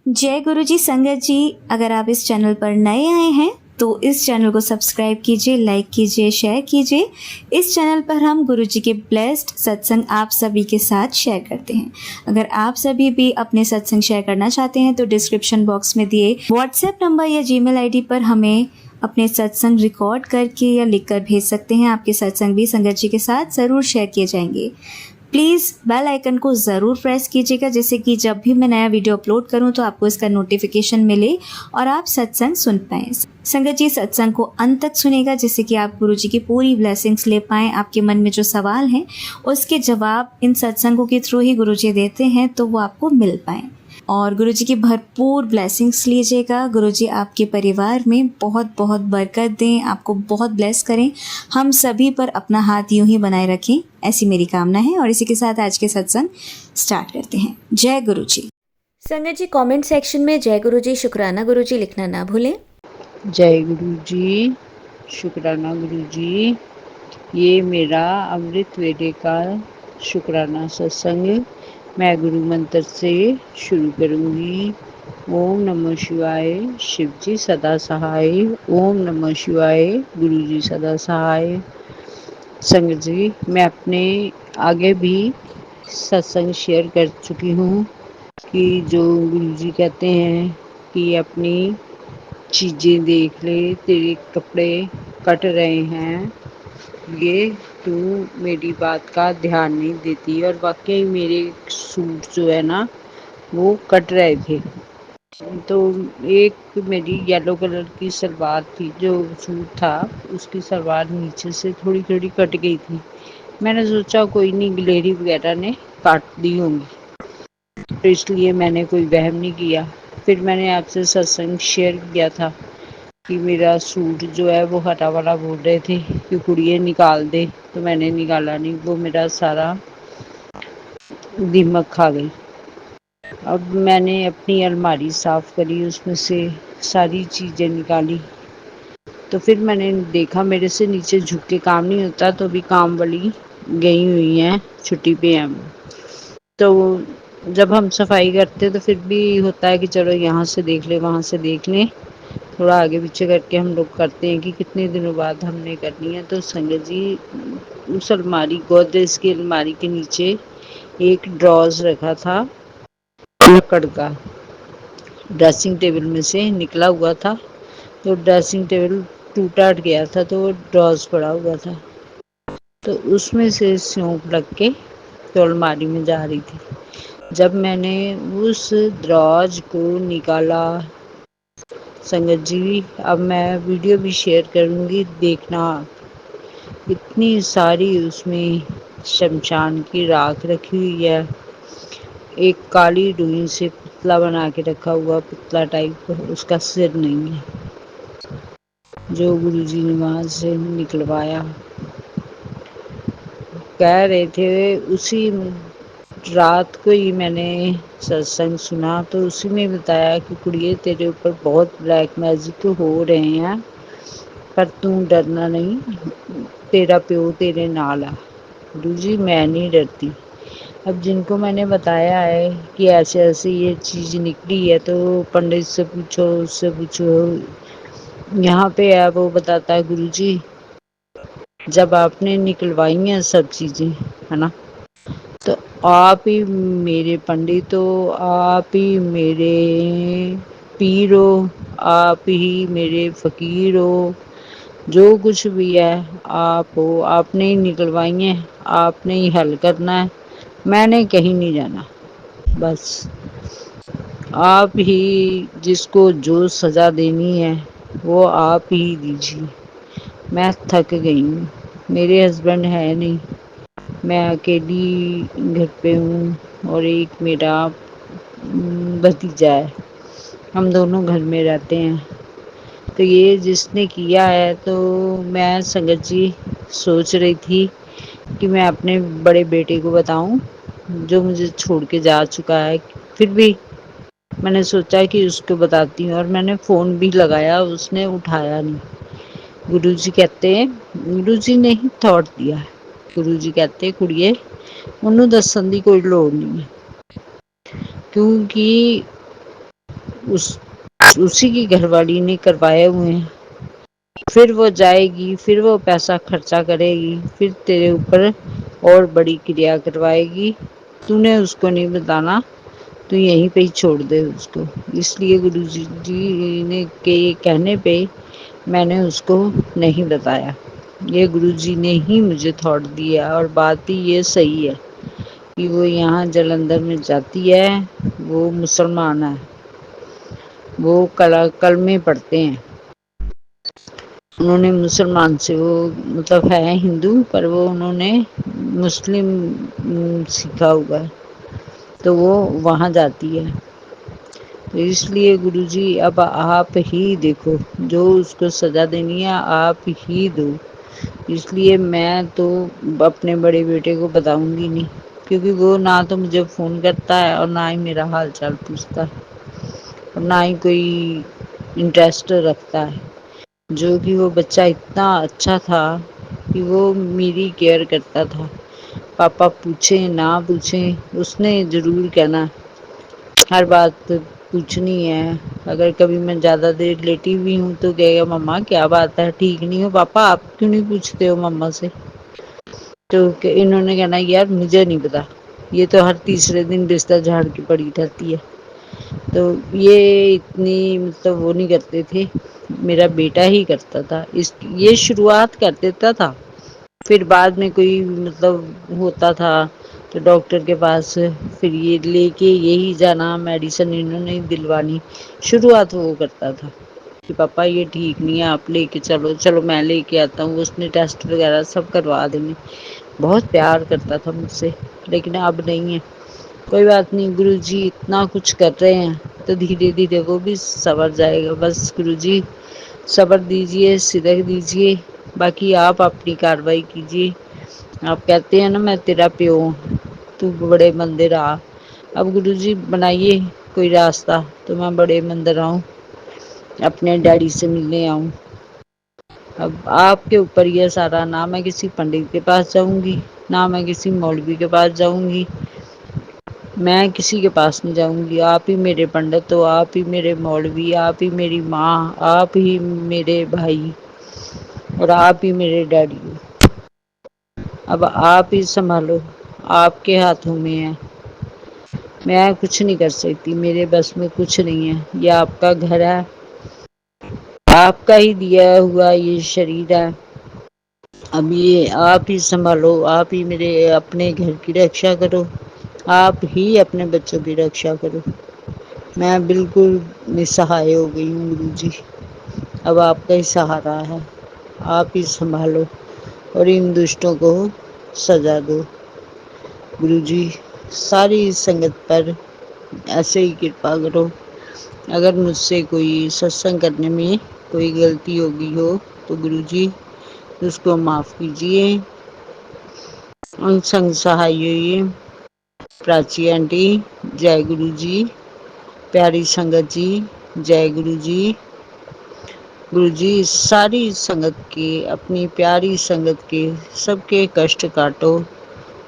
जय गुरु जी संगत जी, अगर आप इस चैनल पर नए आए हैं तो इस चैनल को सब्सक्राइब कीजिए, लाइक कीजिए, शेयर कीजिए। इस चैनल पर हम गुरु जी के ब्लेस्ड सत्संग आप सभी के साथ शेयर करते हैं। अगर आप सभी भी अपने सत्संग शेयर करना चाहते हैं तो डिस्क्रिप्शन बॉक्स में दिए व्हाट्सएप नंबर या जीमेल आईडी पर हमें अपने सत्संग रिकॉर्ड करके या लिखकर भेज सकते हैं। आपके सत्संग भी संगत जी के साथ ज़रूर शेयर किए जाएंगे। प्लीज़ बेल आइकन को ज़रूर प्रेस कीजिएगा, जिससे कि जब भी मैं नया वीडियो अपलोड करूं तो आपको इसका नोटिफिकेशन मिले और आप सत्संग सुन पाएँ। संगत जी सत्संग को अंत तक सुनेगा, जिससे कि आप गुरु जी की पूरी ब्लेसिंग्स ले पाएँ। आपके मन में जो सवाल हैं उसके जवाब इन सत्संगों के थ्रू ही गुरु जी देते हैं, तो वो आपको मिल पाएँ और गुरु जी की भरपूर ब्लेसिंग्स लीजिएगा। गुरु जी आपके परिवार में बहुत बहुत बरकत दें, आपको बहुत ब्लेस करें, हम सभी पर अपना हाथ यूं ही बनाए रखें, ऐसी मेरी कामना है। और इसी के साथ आज के सत्संग स्टार्ट करते हैं। जय गुरु जी। संगत जी कमेंट सेक्शन में जय गुरु जी, शुक्राना गुरु जी लिखना ना भूलें। जय गुरु जी, शुक्राना गुरु जी। ये मेरा अमृत वेले का शुक्राना सत्संग मैं गुरु मंत्र से शुरू करूंगी। ओम नमः शिवाय, शिव जी सदा सहाय। ओम नमः शिवाय, गुरु जी सदा सहाय। संगत जी, मैं अपने आगे भी सत्संग शेयर कर चुकी हूँ कि जो गुरु जी कहते हैं कि अपनी चीज़ें देख ले, तेरे कपड़े कट रहे हैं, ये तू मेरी बात का ध्यान नहीं देती। और वाकई मेरे सूट जो है ना वो कट रहे थे। तो एक मेरी येलो कलर की सलवार थी, जो सूट था उसकी सलवार नीचे से थोड़ी थोड़ी कट गई थी। मैंने सोचा कोई नहीं, गिलेरी वगैरह ने काट दी होंगी, तो इसलिए मैंने कोई वहम नहीं किया। फिर मैंने आपसे सत्संग शेयर किया था कि मेरा सूट जो है वो हटा वाला बोल रहे थे कि कुड़िए निकाल दे, तो मैंने निकाला नहीं, वो मेरा सारा दीमक खा गई। अब मैंने अपनी अलमारी साफ करी, उसमें से सारी चीज़ें निकाली, तो फिर मैंने देखा मेरे से नीचे झुक के काम नहीं होता, तो अभी काम वाली गई हुई हैं, छुट्टी पे हैं। तो जब हम सफाई करते तो फिर भी होता है कि चलो यहाँ से देख ले, वहाँ से देख लें, थोड़ा आगे पीछे करके हम लोग करते हैं कि कितने दिनों बाद हमने करनी है। तो संगत जी, उस अलमारी गोदरेज की अलमारी के नीचे एक ड्रॉज रखा था लकड़ का, ड्रेसिंग टेबल में से निकला हुआ था, तो ड्रेसिंग टेबल टूटा गया था, तो वो ड्रॉज पड़ा हुआ था, तो उसमें से स्योंक लग के तो अलमारी में जा रही थी। जब मैंने उस ड्रॉज को निकाला संगत जी, अब मैं वीडियो भी शेयर करूंगी, देखना। इतनी सारी उसमें शमशान की राख रखी हुई है, एक काली रुई से पुतला बना के रखा हुआ, पुतला टाइप, उसका सिर नहीं है, जो गुरुजी ने वहां से निकलवाया। कह रहे थे उसी रात को ही मैंने सत्संग सुना, तो उसी में बताया कि कुड़िए तेरे ऊपर बहुत ब्लैक मैजिक हो रहे हैं, पर तू डरना नहीं, तेरा प्यो तेरे नाल है। गुरु जी मैं नहीं डरती। अब जिनको मैंने बताया है कि ऐसे ऐसे ये चीज़ निकली है, तो पंडित से पूछो, उससे पूछो, यहाँ पे है वो बताता है गुरु जी, जब आपने निकलवाई हैं सब चीज़ें, है ना, तो आप ही मेरे पंडित हो, आप ही मेरे पीर हो, आप ही मेरे फकीर हो, जो कुछ भी है आप हो, आपने ही निकलवाई हैं, आपने ही हल करना है, मैंने कहीं नहीं जाना। बस आप ही जिसको जो सज़ा देनी है वो आप ही दीजिए। मैं थक गई हूँ, मेरे हस्बैंड है नहीं, मैं अकेली घर पे हूँ, और एक मेरा भतीजा है, हम दोनों घर में रहते हैं। तो ये जिसने किया है, तो मैं संगत जी सोच रही थी कि मैं अपने बड़े बेटे को बताऊं, जो मुझे छोड़ के जा चुका है, फिर भी मैंने सोचा कि उसको बताती हूँ, और मैंने फ़ोन भी लगाया, उसने उठाया नहीं। गुरुजी कहते हैं, गुरुजी ने ही थॉट दिया है, गुरुजी कहते कुड़िए ਉਹਨੂੰ ਦੱਸਣ ਦੀ कोई लोड़ नहीं है, क्योंकि उस उसी की घरवाली ने करवाए हुए हैं। फिर वो जाएगी, फिर वो पैसा खर्चा करेगी, फिर तेरे ऊपर और बड़ी क्रिया करवाएगी। तूने उसको नहीं बताना, तू यहीं पे ही छोड़ दे उसको। इसलिए गुरुजी जी ने के कहने पे मैंने उसको नहीं बताया। ये गुरुजी ने ही मुझे थॉट दिया, और बात भी ये सही है कि वो यहाँ जालंधर में जाती है, वो मुसलमान है, वो कलमे पढ़ते हैं। उन्होंने मुसलमान से, वो मतलब है हिंदू, पर वो उन्होंने मुस्लिम सीखा हुआ है, तो वो वहाँ जाती है। तो इसलिए गुरुजी अब आप ही देखो, जो उसको सज़ा देनी है आप ही दो। इसलिए मैं तो अपने बड़े बेटे को बताऊंगी नहीं, क्योंकि वो ना तो मुझे फ़ोन करता है और ना ही मेरा हाल चाल पूछता है, और ना ही कोई इंटरेस्ट रखता है। जो कि वो बच्चा इतना अच्छा था कि वो मेरी केयर करता था। पापा पूछे ना पूछे, उसने ज़रूर कहना, हर बात पूछनी है। अगर कभी मैं ज़्यादा देर लेटी हुई हूँ तो कहेगा, मम्मा क्या बात है, ठीक नहीं हो? पापा आप क्यों नहीं पूछते हो मम्मा से? तो इन्होंने कहना, यार मुझे नहीं पता, ये तो हर तीसरे दिन बिस्तर झाड़ के पड़ी रहती है। तो ये इतनी मतलब वो नहीं करते थे, मेरा बेटा ही करता था। ये शुरुआत कर देता था, फिर बाद में कोई मतलब होता था तो डॉक्टर के पास फिर ये लेके यही जाना, मेडिसिन इन्होंने दिलवानी। शुरुआत वो करता था कि पापा ये ठीक नहीं है, आप लेके चलो, चलो मैं लेके आता हूँ। उसने टेस्ट वगैरह सब करवा देंगे। बहुत प्यार करता था मुझसे, लेकिन अब नहीं है। कोई बात नहीं, गुरुजी इतना कुछ कर रहे हैं तो धीरे धीरे वो भी संवर जाएगा। बस गुरुजी सब्र दीजिए, सिदक दीजिए, बाकी आप अपनी कार्रवाई कीजिए। आप कहते हैं ना, मैं तेरा प्यो हूँ, तू बड़े मंदिर आ। अब गुरुजी बनाइए कोई रास्ता तो मैं बड़े मंदिर आऊँ, अपने डैडी से मिलने आऊँ। अब आपके ऊपर यह सारा, ना मैं किसी पंडित के पास जाऊंगी, ना मैं किसी मौलवी के पास जाऊंगी, मैं किसी के पास नहीं जाऊंगी। आप ही मेरे पंडित हो, आप ही मेरे मौलवी, आप ही मेरी माँ, आप ही मेरे भाई, और आप ही मेरे डैडी हो। अब आप ही संभालो, आपके हाथों में है। मैं कुछ नहीं कर सकती, मेरे बस में कुछ नहीं है। ये आपका घर है, आपका ही दिया हुआ ये शरीर है। अब ये आप ही संभालो, आप ही मेरे अपने घर की रक्षा करो, आप ही अपने बच्चों की रक्षा करो। मैं बिल्कुल निसहाय हो गई हूँ गुरुजी, अब आपका ही सहारा है। आप ही संभालो और इन दुष्टों को सजा दो। गुरुजी सारी संगत पर ऐसे ही कृपा करो। अगर मुझसे कोई सत्संग करने में कोई गलती होगी हो तो गुरुजी उसको माफ़ कीजिए। उन संग सहाय प्राची आंटी, जय गुरु जी। प्यारी संगत जी, जय गुरु जी। गुरु जी सारी संगत के, अपनी प्यारी संगत के सबके कष्ट काटो,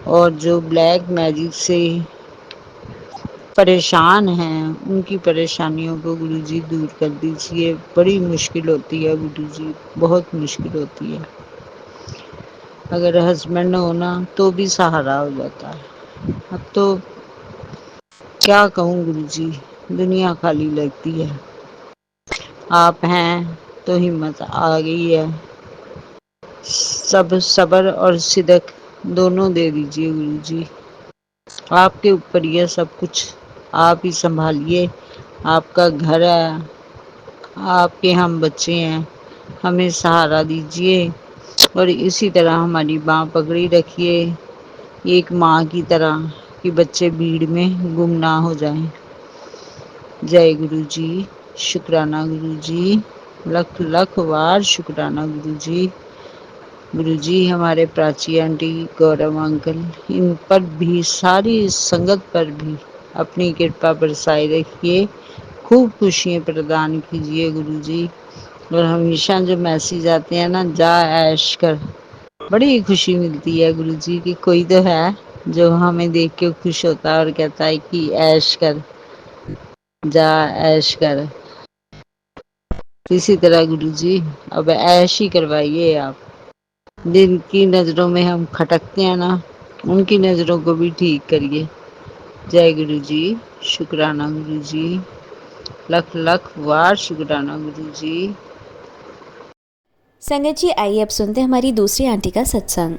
और जो ब्लैक मैजिक से परेशान हैं उनकी परेशानियों को गुरु जी दूर कर दीजिए। बड़ी मुश्किल होती है गुरु जी, बहुत मुश्किल होती है। अगर हस्बैंड हो ना तो भी सहारा हो जाता है। अब तो क्या कहूँ गुरुजी, दुनिया खाली लगती है। आप हैं तो हिम्मत आ गई है। सब सब्र और सिदक दोनों दे दीजिए गुरुजी। आपके ऊपर यह सब कुछ, आप ही संभालिए। आपका घर है, आपके हम बच्चे हैं, हमें सहारा दीजिए और इसी तरह हमारी बाँह पकड़ी रखिए, एक माँ की तरह, कि बच्चे भीड़ में गुम ना हो जाएं। जय गुरु जी। शुक्राना गुरु जी, लख लख बार शुक्राना गुरु जी। गुरु जी हमारे प्राची आंटी, गौरव अंकल, इन पर भी, सारी संगत पर भी अपनी कृपा बरसाए रखिए। खूब खुशियाँ प्रदान कीजिए गुरु जी। और हमेशा जो मैसेज आते हैं ना, जा ऐश कर, बड़ी खुशी मिलती है गुरु जी कि कोई तो है जो हमें देख के खुश होता है और कहता है कि ऐश कर। जा ऐश कर। इसी तरह गुरुजी अब ऐश ही करवाइए आप। जिनकी नज़रों में हम खटकते हैं ना, उनकी नज़रों को भी ठीक करिए। जय गुरुजी। शुक्राना गुरुजी। लख लख वार शुक्राना गुरुजी। संगत जी आइए अब सुनते हैं हमारी दूसरी आंटी का सत्संग।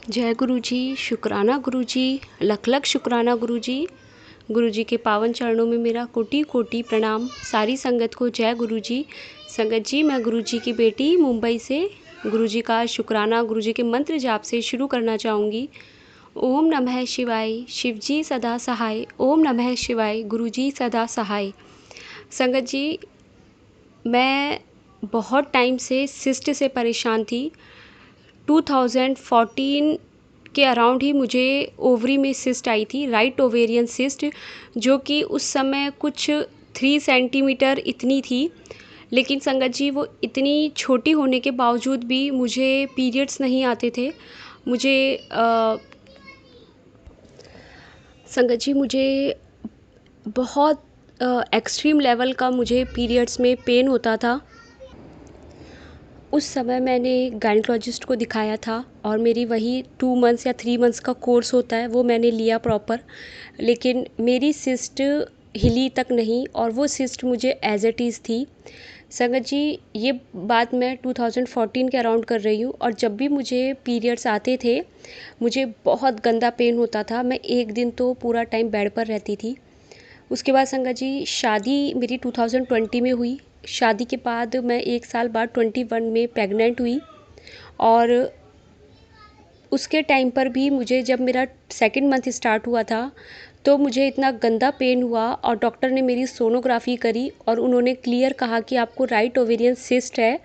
जय गुरुजी, शुक्राना गुरुजी, लख लख शुक्राना गुरुजी। गुरुजी के पावन चरणों में मेरा कोटि कोटि प्रणाम। सारी संगत को जय गुरुजी। संगत जी, मैं गुरुजी की बेटी मुंबई से गुरुजी का शुक्राना गुरुजी के मंत्र जाप से शुरू करना चाहूँगी। ओम नमः शिवाय, शिवजी सदा सहाय। ओम नमः शिवाय, गुरुजी सदा सहाय। संगत जी, मैं बहुत टाइम से सिस्ट से परेशान थी। 2014 के अराउंड ही मुझे ओवरी में सिस्ट आई थी, राइट ओवेरियन सिस्ट, जो कि उस समय कुछ 3 सेंटीमीटर इतनी थी। लेकिन संगत जी, वो इतनी छोटी होने के बावजूद भी मुझे पीरियड्स नहीं आते थे। मुझे संगत जी, मुझे बहुत एक्सट्रीम लेवल का मुझे पीरियड्स में पेन होता था। उस समय मैंने गायनेकोलॉजिस्ट को दिखाया था और मेरी वही 2 मंथ्स या 3 मंथ्स का कोर्स होता है, वो मैंने लिया प्रॉपर। लेकिन मेरी सिस्ट हिली तक नहीं और वो सिस्ट मुझे एज इट इज़ थी। संगत जी, ये बात मैं 2014 के अराउंड कर रही हूँ और जब भी मुझे पीरियड्स आते थे, मुझे बहुत गंदा पेन होता था। मैं एक दिन तो पूरा टाइम बेड पर रहती थी। उसके बाद संगत जी, शादी मेरी 2020 में हुई। शादी के बाद मैं 1 साल बाद 21 में प्रेग्नेंट हुई और उसके टाइम पर भी मुझे, जब मेरा सेकंड मंथ स्टार्ट हुआ था, तो मुझे इतना गंदा पेन हुआ और डॉक्टर ने मेरी सोनोग्राफी करी और उन्होंने क्लियर कहा कि आपको राइट ओवेरियन सिस्ट है।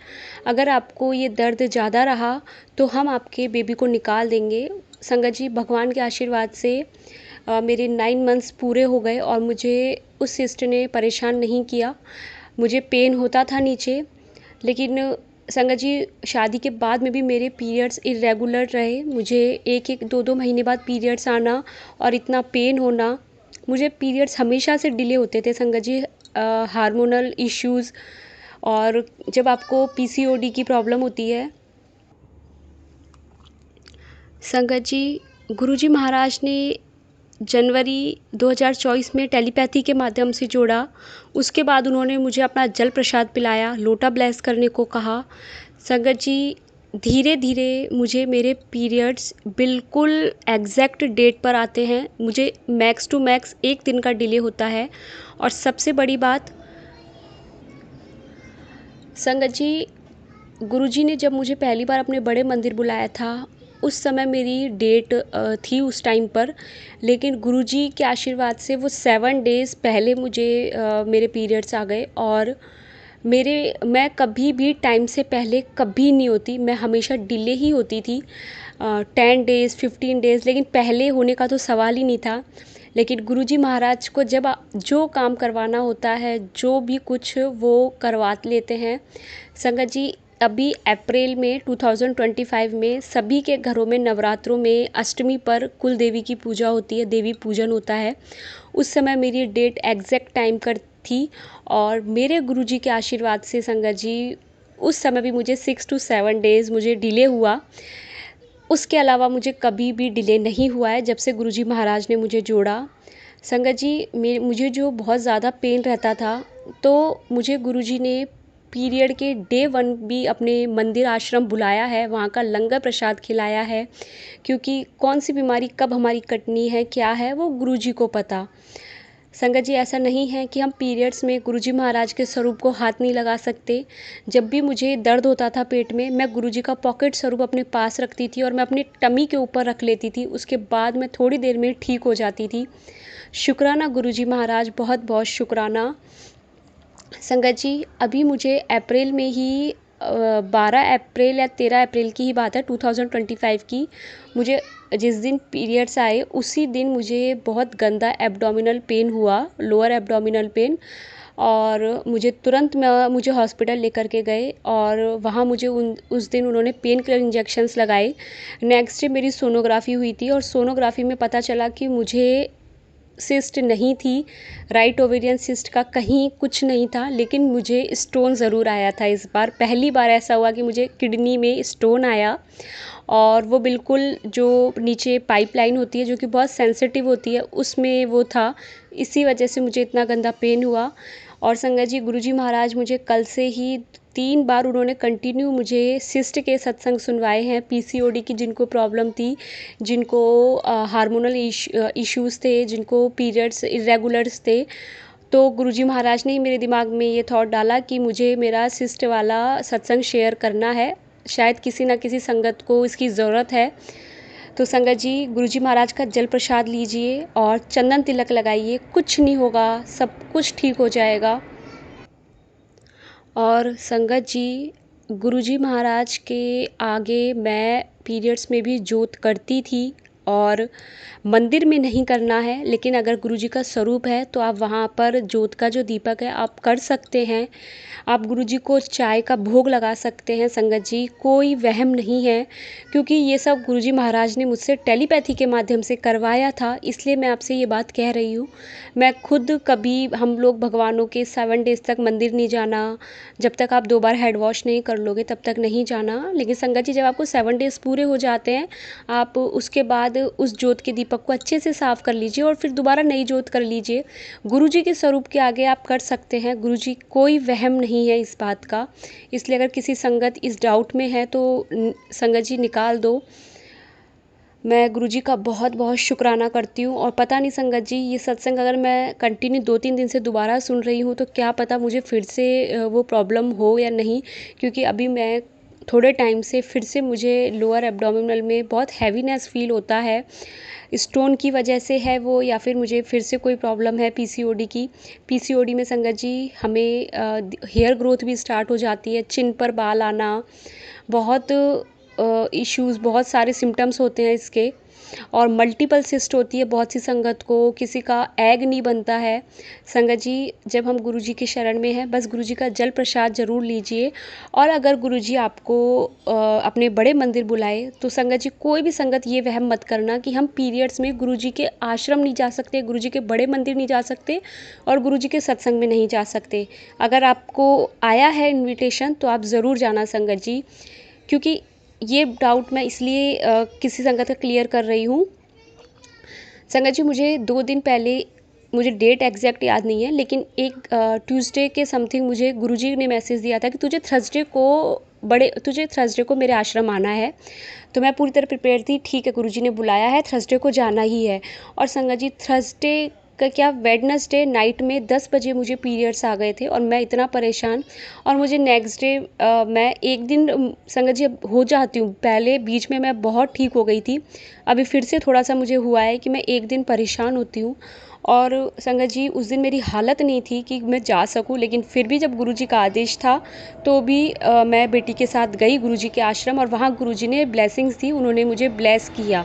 अगर आपको ये दर्द ज़्यादा रहा तो हम आपके बेबी को निकाल देंगे। संगत जी, भगवान के आशीर्वाद से मेरे 9 मंथ्स पूरे हो गए और मुझे उस सिस्ट ने परेशान नहीं किया। मुझे पेन होता था नीचे, लेकिन संगत जी, शादी के बाद में भी मेरे पीरियड्स इरेगुलर रहे। मुझे 1-1, 2-2 महीने बाद पीरियड्स आना और इतना पेन होना। मुझे पीरियड्स हमेशा से डिले होते थे संगत जी, हार्मोनल इश्यूज़, और जब आपको पीसीओडी की प्रॉब्लम होती है। संगत जी, गुरुजी महाराज ने जनवरी 2024 में टेलीपैथी के माध्यम से जोड़ा। उसके बाद उन्होंने मुझे अपना जल प्रसाद पिलाया, लोटा ब्लेस करने को कहा। संगत जी, धीरे धीरे मुझे मेरे पीरियड्स बिल्कुल एग्जैक्ट डेट पर आते हैं। मुझे मैक्स टू मैक्स 1 दिन का डिले होता है। और सबसे बड़ी बात संगत जी, गुरुजी ने जब मुझे पहली बार अपने बड़े मंदिर बुलाया था, उस समय मेरी डेट थी उस टाइम पर। लेकिन गुरुजी के आशीर्वाद से वो 7 डेज़ पहले मुझे मेरे पीरियड्स आ गए और मैं कभी भी टाइम से पहले कभी नहीं होती, मैं हमेशा डिले ही होती थी। 10 डेज़ 15 डेज़, लेकिन पहले होने का तो सवाल ही नहीं था। लेकिन गुरुजी महाराज को जब जो काम करवाना होता है, जो भी कुछ वो करवा लेते हैं। संगत जी, अभी अप्रैल में 2025 में सभी के घरों में नवरात्रों में अष्टमी पर कुल देवी की पूजा होती है, देवी पूजन होता है। उस समय मेरी डेट एग्जैक्ट टाइम कर थी और मेरे गुरुजी के आशीर्वाद से संगत जी, उस समय भी मुझे 6 to 7 डेज़ मुझे डिले हुआ। उसके अलावा मुझे कभी भी डिले नहीं हुआ है जब से गुरुजी महाराज ने मुझे जोड़ा। संगत जी, मुझे जो बहुत ज़्यादा पेन रहता था, तो मुझे गुरुजी ने पीरियड के डे 1 भी अपने मंदिर आश्रम बुलाया है, वहाँ का लंगर प्रसाद खिलाया है, क्योंकि कौन सी बीमारी कब हमारी कटनी है, क्या है, वो गुरुजी को पता। संगत जी, ऐसा नहीं है कि हम पीरियड्स में गुरुजी महाराज के स्वरूप को हाथ नहीं लगा सकते। जब भी मुझे दर्द होता था पेट में, मैं गुरुजी का पॉकेट स्वरूप अपने पास रखती थी और मैं अपनी टमी के ऊपर रख लेती थी। उसके बाद मैं थोड़ी देर में ठीक हो जाती थी। शुक्राना गुरुजी महाराज, बहुत बहुत शुक्राना। संगत जी, अभी मुझे अप्रैल में ही 12 अप्रैल या 13 अप्रैल की ही बात है 2025 की, मुझे जिस दिन पीरियड्स आए उसी दिन मुझे बहुत गंदा एब्डोमिनल पेन हुआ, लोअर एब्डोमिनल पेन। और मुझे तुरंत मुझे हॉस्पिटल लेकर के गए और वहाँ मुझे उस दिन उन्होंने पेन किलर इंजेक्शंस लगाए। नेक्स्ट डे मेरी सोनोग्राफी हुई थी और सोनोग्राफी में पता चला कि मुझे सिस्ट नहीं थी, राइट ओवेरियन सिस्ट का कहीं कुछ नहीं था, लेकिन मुझे स्टोन ज़रूर आया था इस बार। पहली बार ऐसा हुआ कि मुझे किडनी में स्टोन आया, और वो बिल्कुल जो नीचे पाइपलाइन होती है जो कि बहुत सेंसिटिव होती है उसमें वो था। इसी वजह से मुझे इतना गंदा पेन हुआ। और संगत जी, गुरुजी महाराज मुझे कल से ही 3 बार उन्होंने कंटिन्यू मुझे सिस्ट के सत्संग सुनवाए हैं। पीसीओडी की जिनको प्रॉब्लम थी, जिनको हार्मोनल इश्यूज़ थे, जिनको पीरियड्स इरेगुलर्स थे, तो गुरुजी महाराज ने ही मेरे दिमाग में ये थॉट डाला कि मुझे मेरा सिस्ट वाला सत्संग शेयर करना है। शायद किसी न किसी संगत को इसकी ज़रूरत है। तो संगत जी, गुरुजी महाराज का जल प्रसाद लीजिए और चंदन तिलक लगाइए। कुछ नहीं होगा, सब कुछ ठीक हो जाएगा। और संगत जी, गुरुजी महाराज के आगे मैं पीरियड्स में भी जोत करती थी, और मंदिर में नहीं करना है, लेकिन अगर गुरुजी का स्वरूप है तो आप वहाँ पर जोत का जो दीपक है आप कर सकते हैं। आप गुरुजी को चाय का भोग लगा सकते हैं। संगत जी, कोई वहम नहीं है, क्योंकि ये सब गुरुजी महाराज ने मुझसे टेलीपैथी के माध्यम से करवाया था, इसलिए मैं आपसे ये बात कह रही हूँ। मैं खुद कभी, हम लोग भगवानों के 7 डेज़ तक मंदिर नहीं जाना, जब तक आप 2 बार हेड वॉश नहीं कर लोगे तब तक नहीं जाना। लेकिन संगत जी, जब आपको 7 डेज़ पूरे हो जाते हैं, आप उसके बाद उस जोत के दीपक को अच्छे से साफ़ कर लीजिए और फिर दोबारा नई जोत कर लीजिए। गुरुजी के स्वरूप के आगे आप कर सकते हैं। गुरुजी, कोई वहम नहीं है इस बात का। इसलिए अगर किसी संगत इस डाउट में है तो संगत जी निकाल दो। मैं गुरुजी का बहुत बहुत शुक्राना करती हूँ। और पता नहीं संगत जी, ये सत्संग अगर मैं कंटिन्यू 2-3 दिन से दोबारा सुन रही हूँ तो क्या पता मुझे फिर से वो प्रॉब्लम हो या नहीं, क्योंकि अभी मैं थोड़े टाइम से फिर से मुझे लोअर एब्डोमिनल में बहुत हैवीनेस फील होता है। स्टोन की वजह से है वो, या फिर मुझे फिर से कोई प्रॉब्लम है पीसीओडी की। पीसीओडी में संगत जी हमें हेयर ग्रोथ भी स्टार्ट हो जाती है, चिन पर बाल आना, बहुत इश्यूज़, बहुत सारे सिम्टम्स होते हैं इसके। और मल्टीपल सिस्ट होती है बहुत सी संगत को, किसी का एग नहीं बनता है। संगत जी, जब हम गुरुजी के शरण में हैं, बस गुरुजी का जल प्रसाद ज़रूर लीजिए। और अगर गुरुजी आपको अपने बड़े मंदिर बुलाए तो संगत जी, कोई भी संगत ये वहम मत करना कि हम पीरियड्स में गुरुजी के आश्रम नहीं जा सकते, गुरुजी के बड़े मंदिर नहीं जा सकते और गुरुजी के सत्संग में नहीं जा सकते। अगर आपको आया है इन्विटेशन तो आप ज़रूर जाना संगत जी, क्योंकि ये डाउट मैं इसलिए किसी संगत का क्लियर कर रही हूँ। संगत जी, मुझे 2 दिन पहले, मुझे डेट एग्जैक्ट याद नहीं है, लेकिन एक ट्यूसडे के समथिंग मुझे गुरुजी ने मैसेज दिया था कि तुझे थर्सडे को मेरे आश्रम आना है। तो मैं पूरी तरह प्रिपेयर थी, ठीक है गुरुजी ने बुलाया है, थर्सडे को जाना ही है। और संगत जी, थर्सडे का क्या, वेडनेसडे नाइट में 10 बजे मुझे पीरियड्स आ गए थे और मैं इतना परेशान। और मुझे नेक्स्ट डे मैं एक दिन संगत जी हो जाती हूँ, पहले बीच में मैं बहुत ठीक हो गई थी, अभी फिर से थोड़ा सा मुझे हुआ है कि मैं एक दिन परेशान होती हूँ। और संगत जी, उस दिन मेरी हालत नहीं थी कि मैं जा सकूं, लेकिन फिर भी जब गुरुजी का आदेश था तो भी मैं बेटी के साथ गई गुरुजी के आश्रम, और वहाँ गुरुजी ने ब्लेसिंग्स दी, उन्होंने मुझे ब्लेस किया।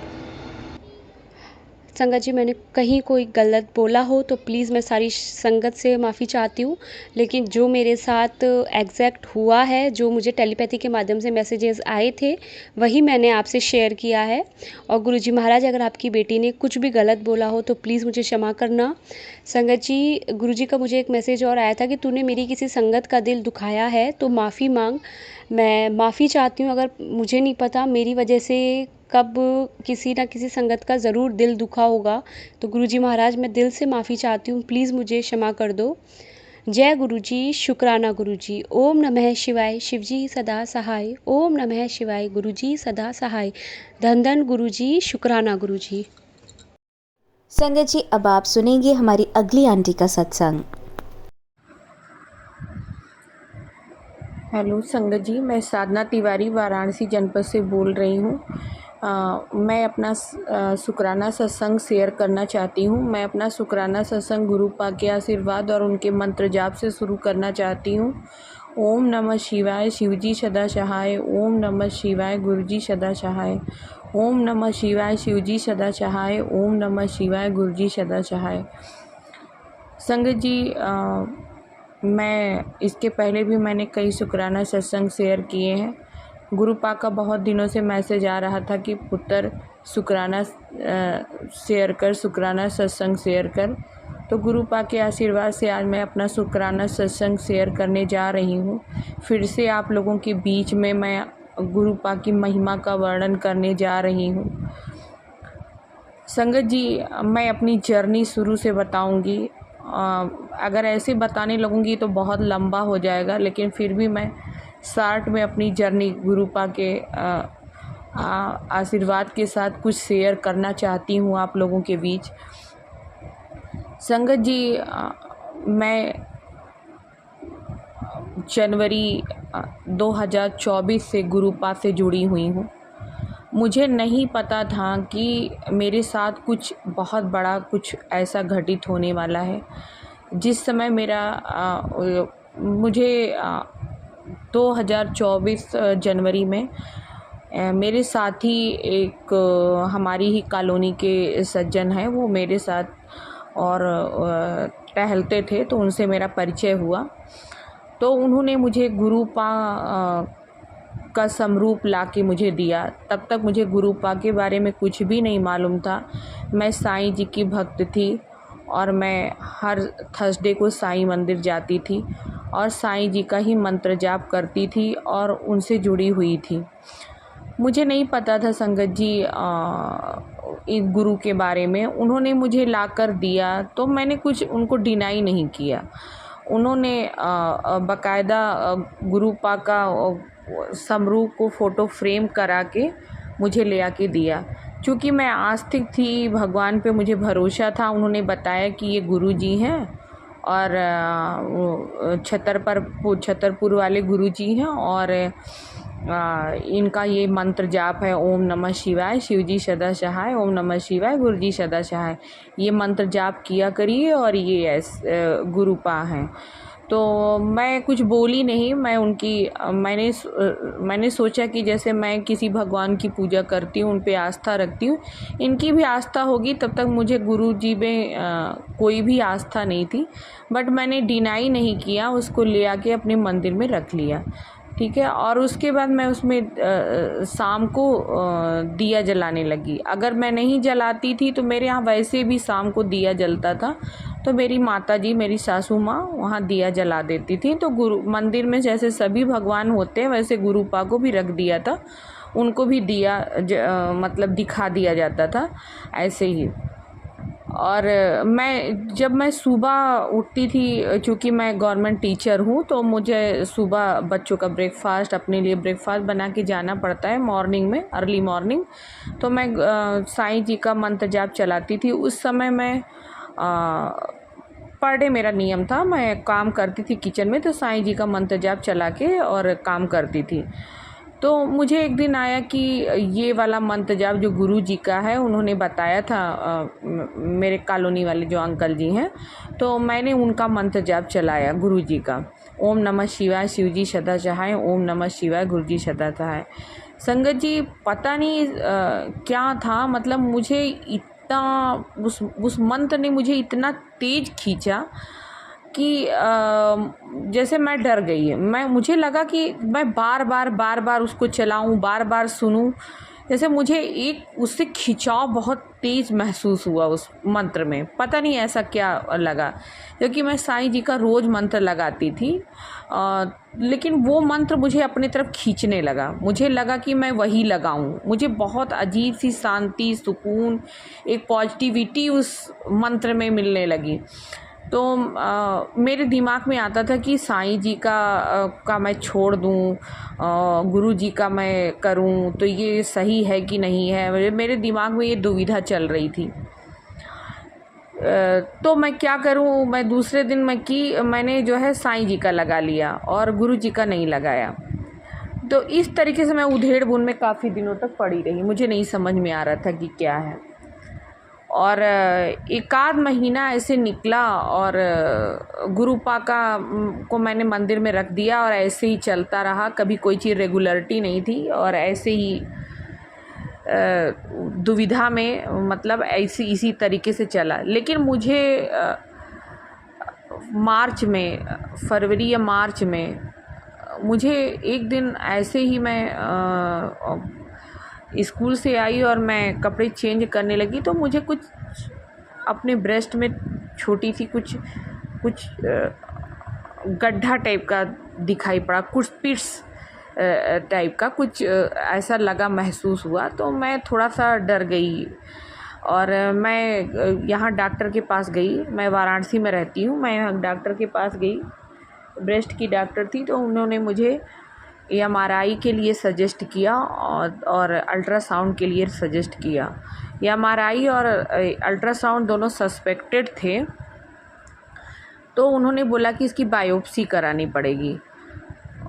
संगत जी, मैंने कहीं कोई गलत बोला हो तो प्लीज़ मैं सारी संगत से माफ़ी चाहती हूँ, लेकिन जो मेरे साथ एग्जैक्ट हुआ है, जो मुझे टेलीपैथी के माध्यम से मैसेजेस आए थे, वही मैंने आपसे शेयर किया है। और गुरुजी महाराज, अगर आपकी बेटी ने कुछ भी गलत बोला हो तो प्लीज़ मुझे क्षमा करना। संगत जी, गुरुजी का मुझे एक मैसेज और आया था कि तूने मेरी किसी संगत का दिल दुखाया है तो माफ़ी मांग। मैं माफ़ी चाहती हूँ, अगर मुझे नहीं पता मेरी वजह से कब किसी ना किसी संगत का ज़रूर दिल दुखा होगा, तो गुरुजी महाराज, मैं दिल से माफ़ी चाहती हूँ, प्लीज़ मुझे क्षमा कर दो। जय गुरुजी, शुक्राना गुरुजी। ओम नमः शिवाय, शिवजी सदा सहाय। ओम नमः शिवाय, गुरुजी सदा सहाय। धन धन गुरुजी, शुक्राना गुरुजी। संगत जी, अब आप सुनेंगे हमारी अगली आंटी का सत्संग। हेलो संगत जी, मैं साधना तिवारी वाराणसी जनपद से बोल रही हूँ। मैं अपना शुक्राना सत्संग शेयर करना चाहती हूँ। मैं अपना शुक्राना सत्संग गुरु पाक के आशीर्वाद और उनके मंत्र जाप से शुरू करना चाहती हूँ। ओम नमः शिवाय, शिवजी सदा सहाय। ओम नमः शिवाय, गुरुजी सदा सहाय। ओम नमः शिवाय, शिवजी सदा सहाय। ओम नमः शिवाय, गुरुजी सदा सहाय। संगत जी, मैं इसके पहले भी मैंने कई शुक्राना सत्संग शेयर किए हैं। गुरु पाक का बहुत दिनों से मैसेज आ रहा था कि पुत्र शुक्राना शेयर कर, शुक्राना सत्संग शेयर कर। तो गुरु पाक के आशीर्वाद से आज मैं अपना शुक्राना सत्संग शेयर करने जा रही हूँ। फिर से आप लोगों के बीच में मैं गुरु पाक की महिमा का वर्णन करने जा रही हूँ। संगत जी, मैं अपनी जर्नी शुरू से बताऊंगी। अगर ऐसे बताने लगूंगी तो बहुत लंबा हो जाएगा, लेकिन फिर भी मैं शॉर्ट में अपनी जर्नी गुरु पाक के आशीर्वाद के साथ कुछ शेयर करना चाहती हूँ आप लोगों के बीच। संगत जी, मैं जनवरी 2024 से गुरु पाक से जुड़ी हुई हूँ। मुझे नहीं पता था कि मेरे साथ कुछ बहुत बड़ा कुछ ऐसा घटित होने वाला है। जिस समय मुझे 2024 जनवरी में मेरे साथी एक हमारी ही कॉलोनी के सज्जन हैं, वो मेरे साथ और टहलते थे, तो उनसे मेरा परिचय हुआ। तो उन्होंने मुझे गुरु पाक का समरूप ला के मुझे दिया। तब तक मुझे गुरु पाक के बारे में कुछ भी नहीं मालूम था। मैं साईं जी की भक्त थी और मैं हर थर्सडे को साईं मंदिर जाती थी और साईं जी का ही मंत्र जाप करती थी और उनसे जुड़ी हुई थी। मुझे नहीं पता था संगत जी इस गुरु के बारे में। उन्होंने मुझे लाकर दिया तो मैंने कुछ उनको डिनाई नहीं किया। उन्होंने बाकायदा गुरु पाक का समरूप को फ़ोटो फ्रेम करा के मुझे ले आके दिया। चूँकि मैं आस्तिक थी, भगवान पे मुझे भरोसा था। उन्होंने बताया कि ये गुरु जी हैं और छतरपुर वाले गुरु जी हैं और इनका ये मंत्र जाप है, ओम नमः शिवाय, शिव जी सदा सहाय, ओम नमः शिवाय, गुरु जी सदा सहाय। ये मंत्र जाप किया करिए और ये गुरु पाक हैं। तो मैं कुछ बोली नहीं। मैंने सोचा कि जैसे मैं किसी भगवान की पूजा करती हूँ, उन पे आस्था रखती हूँ, इनकी भी आस्था होगी। तब तक मुझे गुरु जी में कोई भी आस्था नहीं थी, बट मैंने डिनाई नहीं किया, उसको ले आके अपने मंदिर में रख लिया। ठीक है। और उसके बाद मैं उसमें शाम को दिया जलाने लगी। अगर मैं नहीं जलाती थी तो मेरे यहाँ वैसे भी शाम को दिया जलता था, तो मेरी माता जी, मेरी सासू माँ वहाँ दिया जला देती थी। तो गुरु मंदिर में जैसे सभी भगवान होते हैं वैसे गुरु पाक को भी रख दिया था, उनको भी दिया मतलब दिखा दिया जाता था ऐसे ही। और जब मैं सुबह उठती थी, चूँकि मैं गवर्नमेंट टीचर हूँ, तो मुझे सुबह बच्चों का ब्रेकफास्ट, अपने लिए ब्रेकफास्ट बना के जाना पड़ता है मॉर्निंग में, अर्ली मॉर्निंग। तो मैं साईं जी का मंत्र जाप चलाती थी। उस समय मैं पर डे मेरा नियम था, मैं काम करती थी किचन में, तो साईं जी का मंत्र जाप चला के और काम करती थी। तो मुझे एक दिन आया कि ये वाला मंत्र जाप जो गुरु जी का है, उन्होंने बताया था मेरे कॉलोनी वाले जो अंकल जी हैं, तो मैंने उनका मंत्र जाप चलाया गुरु जी का, ओम नमः शिवाय, शिव जी सदा सहाय, ओम नमः शिवाय, गुरु जी सदा सहाय। संगत जी, पता नहीं क्या था, मतलब मुझे इतना उस मंत्र ने मुझे इतना तेज खींचा कि जैसे मैं डर गई। मुझे लगा कि मैं बार बार उसको चलाऊं, बार बार सुनूं, जैसे मुझे एक उससे खिंचाव बहुत तेज़ महसूस हुआ उस मंत्र में। पता नहीं ऐसा क्या लगा, क्योंकि मैं साईं जी का रोज़ मंत्र लगाती थी, लेकिन वो मंत्र मुझे अपनी तरफ खींचने लगा। मुझे लगा कि मैं वही लगाऊं। मुझे बहुत अजीब सी शांति, सुकून, एक पॉजिटिविटी उस मंत्र में मिलने लगी। तो मेरे दिमाग में आता था कि साईं जी का मैं छोड़ दूं, गुरु जी का मैं करूं, तो ये सही है कि नहीं है। मेरे दिमाग में ये दुविधा चल रही थी। तो मैं क्या करूं, मैं दूसरे दिन मैंने जो है साईं जी का लगा लिया और गुरु जी का नहीं लगाया। तो इस तरीके से मैं उधेड़-बुन में काफ़ी दिनों तक पड़ी रही। मुझे नहीं समझ में आ रहा था कि क्या है। और एक आध महीना ऐसे निकला और गुरु पाक को मैंने मंदिर में रख दिया और ऐसे ही चलता रहा। कभी कोई चीज़ रेगुलरिटी नहीं थी और ऐसे ही दुविधा में, मतलब इसी तरीके से चला। लेकिन मुझे फरवरी या मार्च में मुझे एक दिन ऐसे ही मैं स्कूल से आई और मैं कपड़े चेंज करने लगी तो मुझे कुछ अपने ब्रेस्ट में छोटी सी कुछ कुछ गड्ढा टाइप का दिखाई पड़ा, कुछ पिट्स टाइप का कुछ ऐसा लगा, महसूस हुआ। तो मैं थोड़ा सा डर गई और मैं यहाँ डॉक्टर के पास गई। मैं वाराणसी में रहती हूँ। मैं यहाँ डॉक्टर के पास गई, ब्रेस्ट की डॉक्टर थी, तो उन्होंने मुझे MRI के लिए सजेस्ट किया और अल्ट्रासाउंड के लिए सजेस्ट किया। MRI और अल्ट्रासाउंड दोनों सस्पेक्टेड थे, तो उन्होंने बोला कि इसकी बायोप्सी करानी पड़ेगी।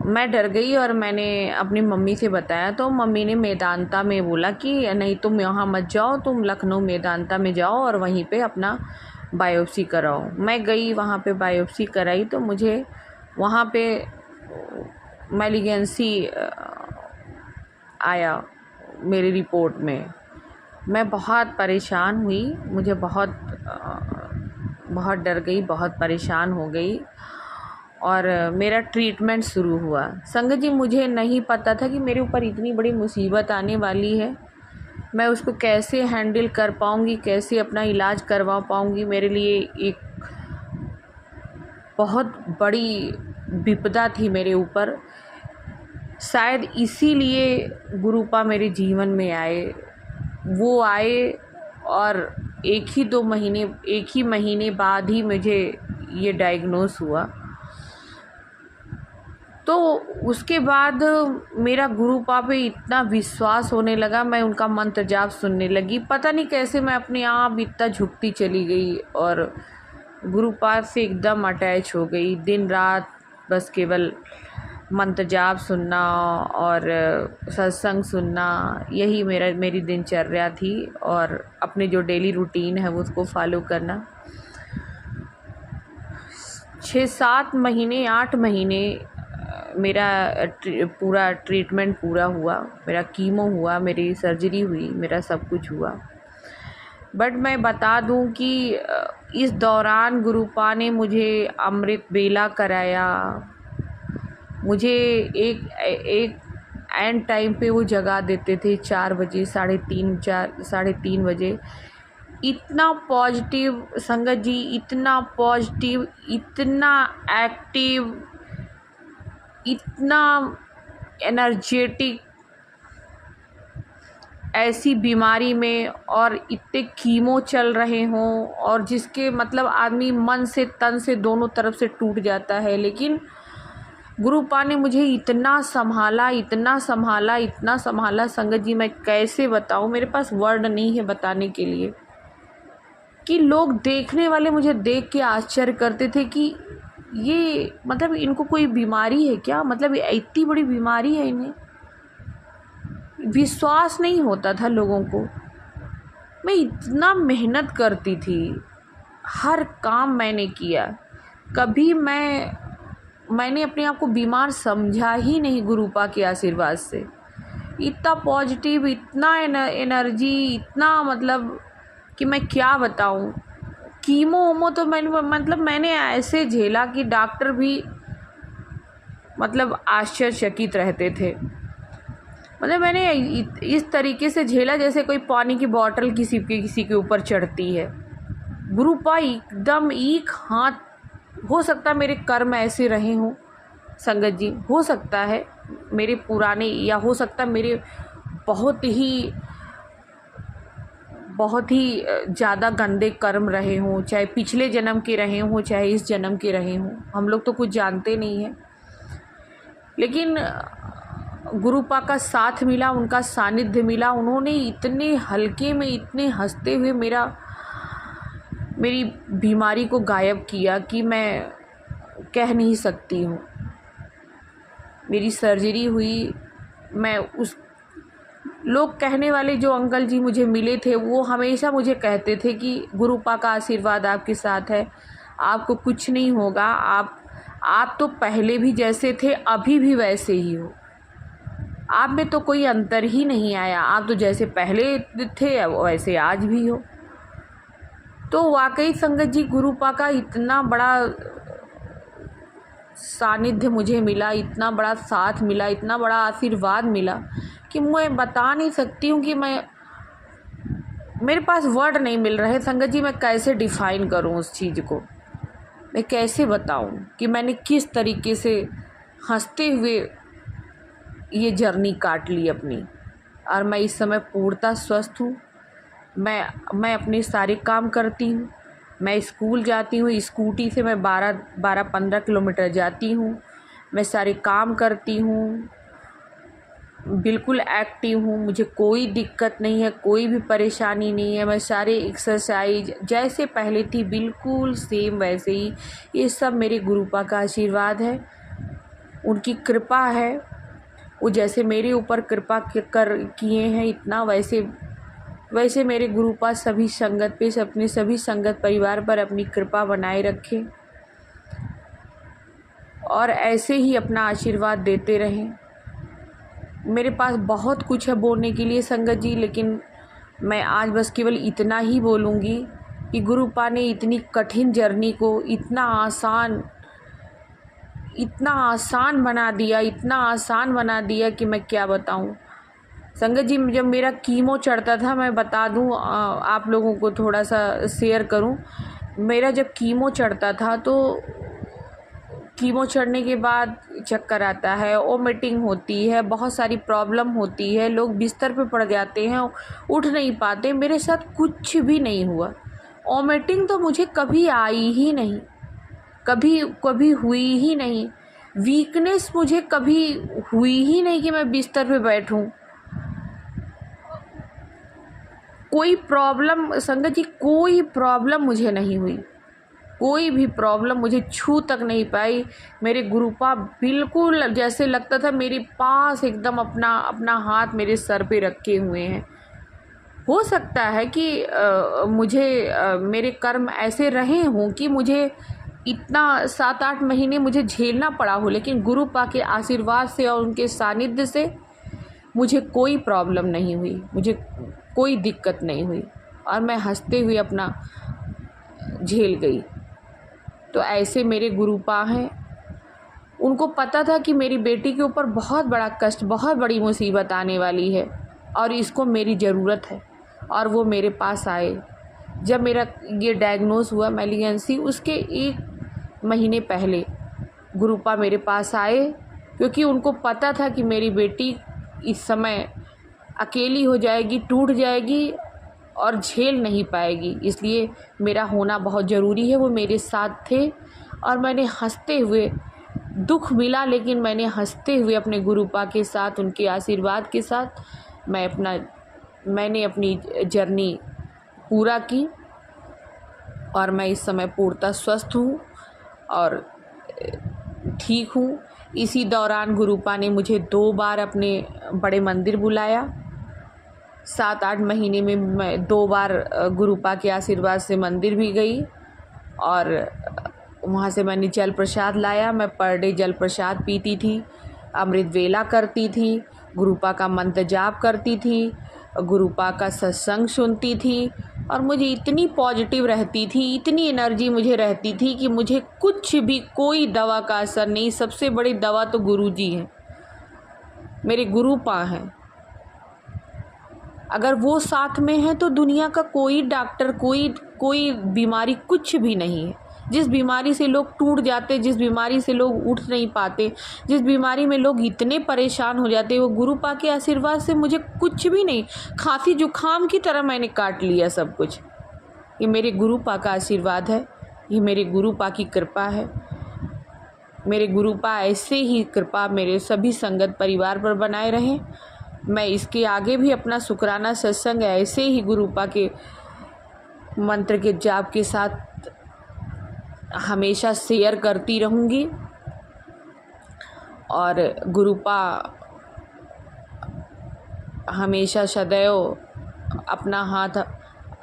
मैं डर गई और मैंने अपनी मम्मी से बताया, तो मम्मी ने मेदांता में बोला कि नहीं तुम यहाँ मत जाओ, तुम लखनऊ मेदांता में जाओ और वहीं पे अपना बायोप्सी कराओ। मैं गई वहाँ पे बायोप्सी कराई, तो मुझे वहाँ पे मैलिगेंसी आया मेरी रिपोर्ट में। मैं बहुत परेशान हुई, मुझे बहुत डर गई, बहुत परेशान हो गई और मेरा ट्रीटमेंट शुरू हुआ। संगत जी, मुझे नहीं पता था कि मेरे ऊपर इतनी बड़ी मुसीबत आने वाली है। मैं उसको कैसे हैंडल कर पाऊँगी, कैसे अपना इलाज करवा पाऊँगी, मेरे लिए एक बहुत बड़ी विपदा थी मेरे ऊपर। शायद इसीलिए गुरुपा मेरे जीवन में आए। वो आए और एक ही महीने बाद ही मुझे ये डायग्नोस हुआ। तो उसके बाद मेरा गुरुपा पे इतना विश्वास होने लगा, मैं उनका मंत्र जाप सुनने लगी। पता नहीं कैसे मैं अपने आप इतना झुकती चली गई और गुरुपा से एकदम अटैच हो गई। दिन रात बस केवल मंत्र जाप सुनना और सत्संग सुनना, यही मेरी दिनचर्या थी और अपने जो डेली रूटीन है वो उसको फॉलो करना। 6-7 महीने 8 महीने मेरा पूरा ट्रीटमेंट पूरा हुआ, मेरा कीमो हुआ, मेरी सर्जरी हुई, मेरा सब कुछ हुआ। बट मैं बता दूं कि इस दौरान गुरुपा ने मुझे अमृत बेला कराया। मुझे एक एंड टाइम पे वो जगा देते थे 4 बजे, 3:30 बजे। इतना पॉजिटिव संगत जी, इतना पॉजिटिव, इतना एक्टिव, इतना एनर्जेटिक, ऐसी बीमारी में और इतने कीमो चल रहे हों और जिसके मतलब आदमी मन से तन से दोनों तरफ से टूट जाता है। लेकिन गुरुपा ने मुझे इतना संभाला, इतना संभाला, इतना संभाला संगत जी, मैं कैसे बताऊं, मेरे पास वर्ड नहीं है बताने के लिए। कि लोग देखने वाले मुझे देख के आश्चर्य करते थे कि ये मतलब इनको कोई बीमारी है क्या, मतलब इतनी बड़ी बीमारी है इन्हें। विश्वास नहीं होता था लोगों को। मैं इतना मेहनत करती थी, हर काम मैंने किया, कभी मैंने अपने आप को बीमार समझा ही नहीं गुरुपा के आशीर्वाद से। इतना पॉजिटिव, इतना एनर्जी, इतना मतलब कि मैं क्या बताऊं। कीमो तो मैंने ऐसे झेला कि डॉक्टर भी मतलब आश्चर्यचकित रहते थे। मतलब मैंने इस तरीके से झेला जैसे कोई पानी की बोतल किसी के ऊपर चढ़ती है। गुरुपा एकदम एक हाथ, हो सकता है मेरे कर्म ऐसे रहे हों संगत जी, हो सकता है मेरे पुराने, या हो सकता है मेरे बहुत ही ज़्यादा गंदे कर्म रहे हों, चाहे पिछले जन्म के रहे हों, चाहे इस जन्म के रहे हों। हम लोग तो कुछ जानते नहीं हैं। लेकिन गुरुपा का साथ मिला, उनका सानिध्य मिला। उन्होंने इतने हल्के में, इतने हंसते हुए मेरी बीमारी को गायब किया कि मैं कह नहीं सकती हूँ। मेरी सर्जरी हुई, मैं उस लोग कहने वाले जो अंकल जी मुझे मिले थे वो हमेशा मुझे कहते थे कि गुरुपा का आशीर्वाद आपके साथ है, आपको कुछ नहीं होगा, आप तो पहले भी जैसे थे अभी भी वैसे ही हो, आप में तो कोई अंतर ही नहीं आया, आप तो जैसे पहले थे वैसे आज भी हो। तो वाकई संगत जी, गुरुपा का इतना बड़ा सानिध्य मुझे मिला, इतना बड़ा साथ मिला, इतना बड़ा आशीर्वाद मिला कि कि मैं बता नहीं सकती हूँ कि मेरे पास वर्ड नहीं मिल रहे संगत जी, मैं कैसे डिफ़ाइन करूँ उस चीज़ को, मैं कैसे बताऊँ कि मैंने किस तरीके से हंसते हुए ये जर्नी काट ली अपनी। और मैं इस समय पूर्णतः स्वस्थ हूँ। मैं अपने सारे काम करती हूँ। मैं स्कूल जाती हूँ, स्कूटी से मैं 12-15 किलोमीटर जाती हूँ। मैं सारे काम करती हूँ, बिल्कुल एक्टिव हूँ, मुझे कोई दिक्कत नहीं है, कोई भी परेशानी नहीं है। मैं सारे एक्सरसाइज जैसे पहले थी बिल्कुल सेम वैसे ही। ये सब मेरे गुरुपा का आशीर्वाद है, उनकी कृपा है। वो जैसे मेरे ऊपर कृपा किए हैं इतना, वैसे मेरे गुरुपा सभी संगत पे, अपने सभी संगत परिवार पर अपनी कृपा बनाए रखें और ऐसे ही अपना आशीर्वाद देते रहें। मेरे पास बहुत कुछ है बोलने के लिए संगत जी, लेकिन मैं आज बस केवल इतना ही बोलूँगी कि गुरुपा ने इतनी कठिन जर्नी को इतना आसान बना दिया कि मैं क्या बताऊँ। संगत जी, जब मेरा कीमो चढ़ता था, मैं बता दूं, आप लोगों को थोड़ा सा शेयर करूं, मेरा जब कीमो चढ़ता था तो कीमो चढ़ने के बाद चक्कर आता है, वोमिटिंग होती है, बहुत सारी प्रॉब्लम होती है, लोग बिस्तर पे पड़ जाते हैं, उठ नहीं पाते। मेरे साथ कुछ भी नहीं हुआ। वोमिटिंग तो मुझे कभी आई ही नहीं, कभी हुई ही नहीं। वीकनेस मुझे कभी हुई ही नहीं कि मैं बिस्तर पे बैठूं। कोई प्रॉब्लम संगत जी, कोई प्रॉब्लम मुझे नहीं हुई, कोई भी प्रॉब्लम मुझे छू तक नहीं पाई। मेरे गुरुपा बिल्कुल जैसे लगता था मेरे पास एकदम अपना हाथ मेरे सर पे रखे हुए हैं। हो सकता है कि मुझे मेरे कर्म ऐसे रहे हों कि मुझे इतना 7-8 महीने मुझे झेलना पड़ा हो, लेकिन गुरुपा के आशीर्वाद से और उनके सानिध्य से मुझे कोई प्रॉब्लम नहीं हुई, मुझे कोई दिक्कत नहीं हुई और मैं हंसते हुए अपना झेल गई। तो ऐसे मेरे गुरुपा हैं। उनको पता था कि मेरी बेटी के ऊपर बहुत बड़ा कष्ट, बहुत बड़ी मुसीबत आने वाली है और इसको मेरी ज़रूरत है, और वो मेरे पास आए। जब मेरा ये डायग्नोस हुआ मैलिगेंसी, उसके 1 महीने पहले गुरुपा मेरे पास आए, क्योंकि उनको पता था कि मेरी बेटी इस समय अकेली हो जाएगी, टूट जाएगी और झेल नहीं पाएगी, इसलिए मेरा होना बहुत ज़रूरी है। वो मेरे साथ थे और मैंने हंसते हुए, दुख मिला लेकिन मैंने हंसते हुए अपने गुरुपा के साथ, उनके आशीर्वाद के साथ मैंने अपनी जर्नी पूरा की और मैं इस समय पूर्णतः स्वस्थ हूँ और ठीक हूँ। इसी दौरान गुरुपा ने मुझे 2 बार अपने बड़े मंदिर बुलाया। 7-8 महीने में मैं 2 बार गुरुपा के आशीर्वाद से मंदिर भी गई और वहाँ से मैंने जल प्रसाद लाया। मैं पर डे जल प्रसाद पीती थी, अमृत वेला करती थी, गुरुपा का मंत्र जाप करती थी, गुरुपा का सत्संग सुनती थी और मुझे इतनी पॉजिटिव रहती थी, इतनी एनर्जी मुझे रहती थी कि मुझे कुछ भी, कोई दवा का असर नहीं। सबसे बड़ी दवा तो गुरुजी हैं, मेरे गुरुपा हैं। अगर वो साथ में हैं तो दुनिया का कोई डॉक्टर, कोई बीमारी कुछ भी नहीं है। जिस बीमारी से लोग टूट जाते, जिस बीमारी से लोग उठ नहीं पाते, जिस बीमारी में लोग इतने परेशान हो जाते, वो गुरुपा के आशीर्वाद से मुझे कुछ भी नहीं। खांसी जुकाम की तरह मैंने काट लिया सब कुछ। ये मेरे गुरुपा का आशीर्वाद है, ये मेरे गुरुपा की कृपा है। मेरे गुरुपा ऐसे ही कृपा मेरे सभी संगत परिवार पर बनाए रहें। मैं इसके आगे भी अपना शुक्राना सत्संग ऐसे ही गुरुपा के मंत्र के जाप के साथ हमेशा शेयर करती रहूँगी और गुरुपा हमेशा सदैव अपना हाथ,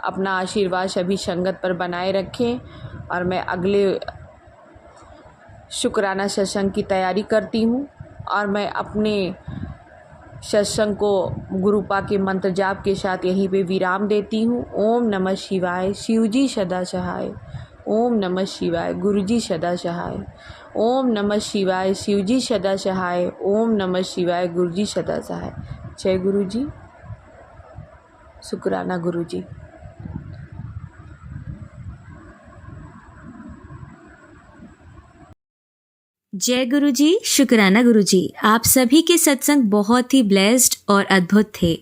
अपना आशीर्वाद सभी संगत पर बनाए रखें। और मैं अगले शुक्राना सत्संग की तैयारी करती हूँ और मैं अपने सत्संग को गुरुपा के मंत्र जाप के साथ यहीं पे विराम देती हूँ। ओम नमः शिवाय, शिवजी सदा सहाय। ओम नमः शिवाय, गुरुजी सदा सहाय। ओम नमः शिवाय, शिवजी सदा सहाय। ओम नमः शिवाय, गुरुजी सदा सहाय। जय गुरु जी, शुक्राना गुरु जी। जय गुरु जी, शुक्राना गुरु जी। आप सभी के सत्संग बहुत ही ब्लेस्ड और अद्भुत थे।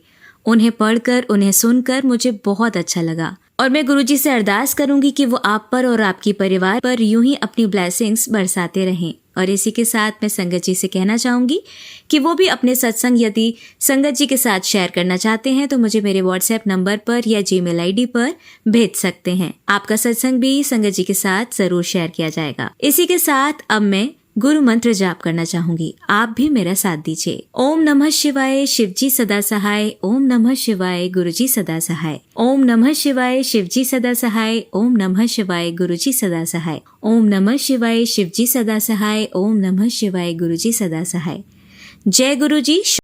उन्हें पढ़कर, उन्हें सुनकर मुझे बहुत अच्छा लगा और मैं गुरु जी से अरदास करूंगी कि वो आप पर और आपकी परिवार पर यूं ही अपनी ब्लेसिंग्स बरसाते रहें। और इसी के साथ मैं संगत जी से कहना चाहूंगी कि वो भी अपने सत्संग यदि संगत जी के साथ शेयर करना चाहते हैं तो मुझे मेरे व्हाट्सएप नंबर पर या जीमेल आईडी पर भेज सकते हैं। आपका सत्संग भी संगत जी के साथ जरूर शेयर किया जाएगा। इसी के साथ अब मैं गुरु मंत्र जाप करना चाहूंगी, आप भी मेरा साथ दीजिए। ओम नमः शिवाय, शिवजी सदा सहाय। ओम नमः शिवाय, गुरुजी सदा सहाय। ओम नमः शिवाय, शिवजी सदा सहाय। ओम नमः शिवाय, गुरुजी सदा सहाय। ओम नमः शिवाय, शिवजी सदा सहाय। ओम नमः शिवाय, गुरुजी सदा सहाय। जय गुरुजी।